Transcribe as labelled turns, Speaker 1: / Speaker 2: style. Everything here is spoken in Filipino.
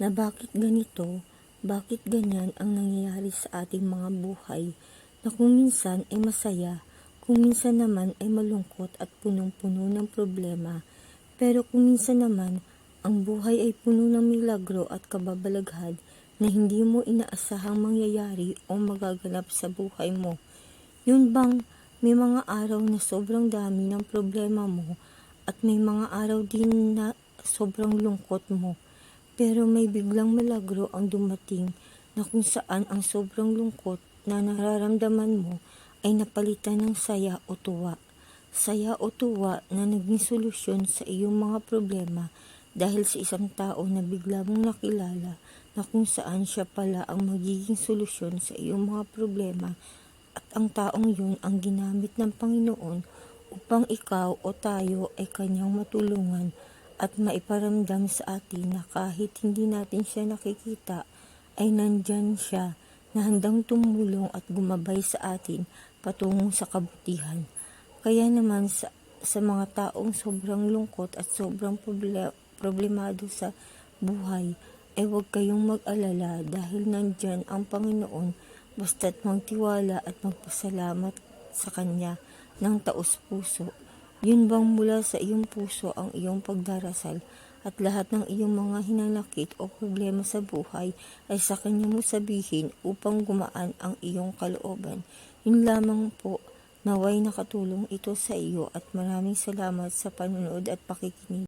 Speaker 1: na bakit ganito, bakit ganyan ang nangyayari sa ating mga buhay, na kung minsan ay masaya, kung minsan naman ay malungkot at punong-puno ng problema, pero kung minsan naman ang buhay ay puno ng milagro at kababalaghan na hindi mo inaasahang mangyayari o magaganap sa buhay mo. Yun bang may mga araw na sobrang dami ng problema mo at may mga araw din na sobrang lungkot mo, pero may biglang milagro ang dumating na kung saan ang sobrang lungkot na nararamdaman mo ay napalitan ng saya o tuwa. Saya o tuwa na naging solusyon sa iyong mga problema dahil sa isang tao na bigla mong nakilala na kung saan siya pala ang magiging solusyon sa iyong mga problema, at ang taong yun ang ginamit ng Panginoon upang ikaw o tayo ay kanyang matulungan at maiparamdam sa atin na kahit hindi natin siya nakikita, ay nandyan siya na handang tumulong at gumabay sa atin patungo sa kabutihan. Kaya naman sa mga taong sobrang lungkot at sobrang problemado sa buhay, ay huwag kayong mag-alala dahil nandyan ang Panginoon, basta't magtiwala at magpasalamat sa Kanya ng taos-puso. Yun bang mula sa iyong puso ang iyong pagdarasal at lahat ng iyong mga hinanakit o problema sa buhay ay sa Kanya mo sabihin upang gumaan ang iyong kalooban. Yun lamang po, naway nakatulong ito sa iyo at maraming salamat sa panonood at pakikinig.